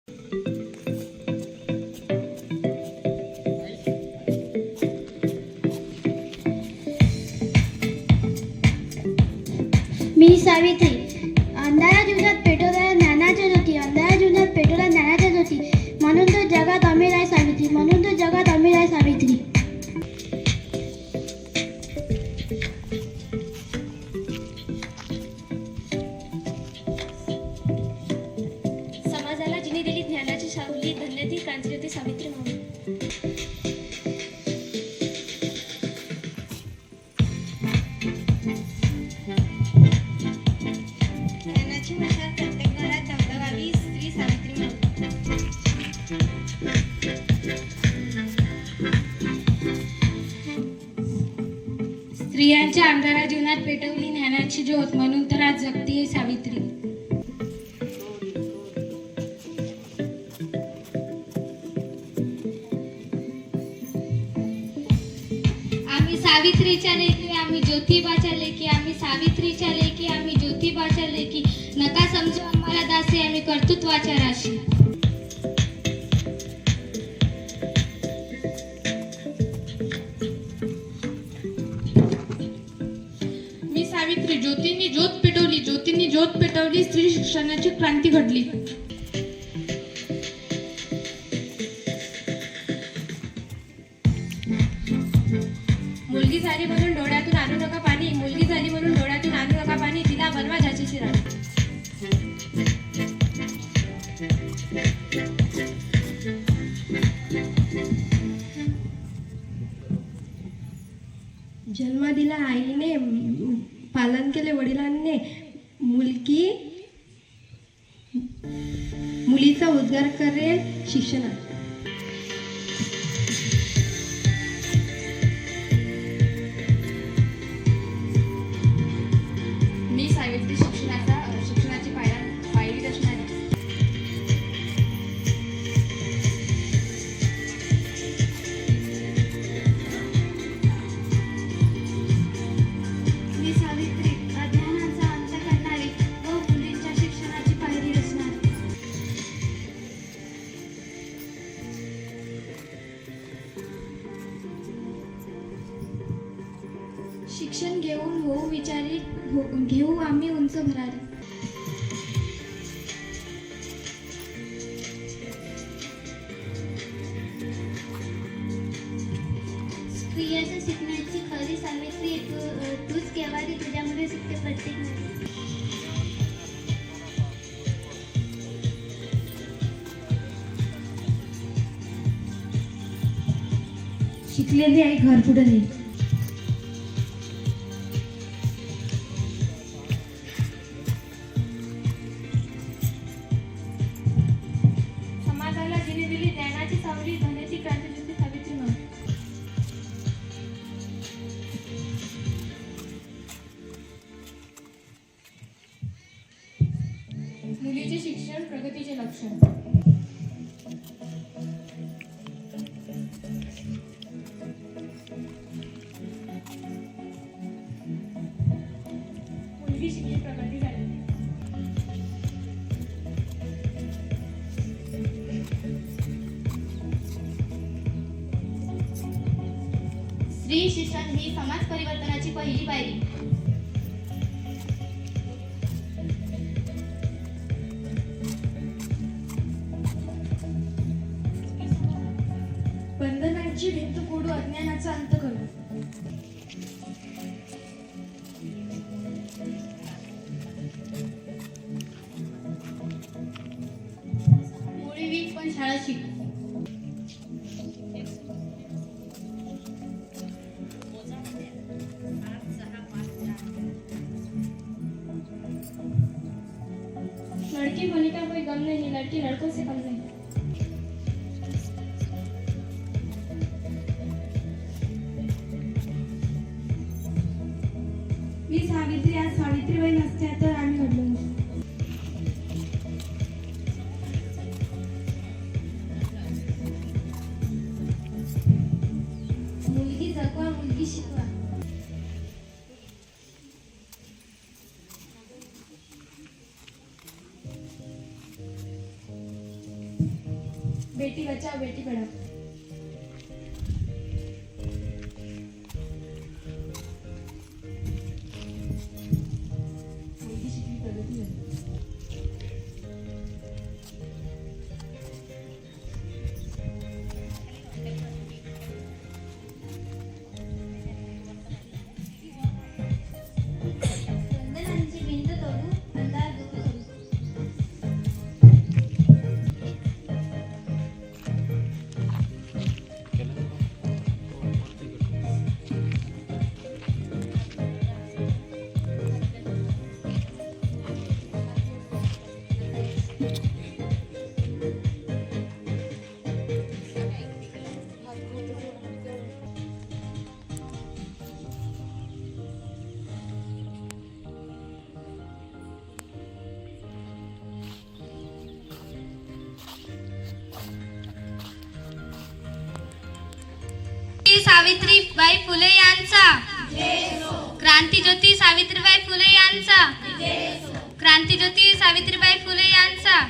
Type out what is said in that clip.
मी सावित्री. अंधाऱ्या जीवनात पेटवल्या ज्ञानाच्या ज्योती, अंधाऱ्या जीवनात पेटवल्या ज्ञानाच्या ज्योती, म्हणून तो जगात अमीर आहे सावित्री, म्हणून तो जगात अमीर आहे सावित्री. समाजाला जिने दिली ज्ञानाची सावली, धन्य ती क्रांतिज्योती सावित्री म्हणून. ज्ञानाची मशाल प्रत्येक घरात धगधगावी, स्त्री सावित्री म्हणून. स्त्रियांच्या अंधाऱ्या जीवनात पेटवली ज्ञानाची ज्योत, म्हणून तर आज जगतीये सावित्री. आम्ही सावित्रीच्या लेकी, आम्ही ज्योतिबाच्या लेकी, आम्ही सावित्रीच्या लेकी, आम्ही ज्योतिबाच्या लेकी. नका समजू आम्हाला दासी, आम्ही कर्तृत्वाच्या राशी. मी सावित्री. ज्योतींनी ज्योत पेटवली, ज्योतींनी ज्योत पेटवली, स्त्री शिक्षणाची क्रांती घडली. मुलगी झाली म्हणून डोळ्यातून आणू नका पाणी, मुलगी झाली म्हणून डोळ्यातून आणू नका पाणी, तिला बनवा झाशीची राणी. जन्म दिला आईने, पालन केले वडिलांनी, मुलीचा उद्धार करेल शिक्षणात. मी सावित्री शिक्षणाची पायरी रचणारी. मी सावित्री. अज्ञानाचा अंत करणारी व मुलींच्या शिक्षणाची पायरी रचणारी. शिक्षण घेऊन होऊ विचारी, घेऊ आम्ही उंच भरारी. स्त्रियाच्या शिकण्याची खरी सावित्री तूच केवारी, तुझ्यामुळे शिकते प्रत्येक मुली. शिकलेली आई घर पुढे नेईल. समाजाला जिने दिली ज्ञानाची सावली, धन्य ती क्रांतिज्योती सावित्री म्हणून. मुलीचे शिक्षण प्रगतीचे लक्षण. मुलगी शिकली प्रगती झाली. स्त्री शिक्षण ही समाज परिवर्तनाची पहिली पायरी. बंधनांची भिंत फोडू, अज्ञानाचा अंत करू. मुली वीक पण शाळा शिक. लड़की होने का कोई गम नहीं, लड़की लड़कों से कम नहीं. मी सावित्री. आज सावित्रीबाई नसत्या तर आम्ही घडलो नसतो. मुलगी जगवा, मुलगी शिकवा. बेटी बचाओ बेटी पढाओ. मुलगी शिकली प्रगती झाली. वंदनांची भिंत तोडू अंधार दूर करू. सावित्रीबाई फुले यांचा, क्रांतीज्योती सावित्रीबाई फुले यांचा, क्रांतीज्योती सावित्रीबाई फुले यांचा.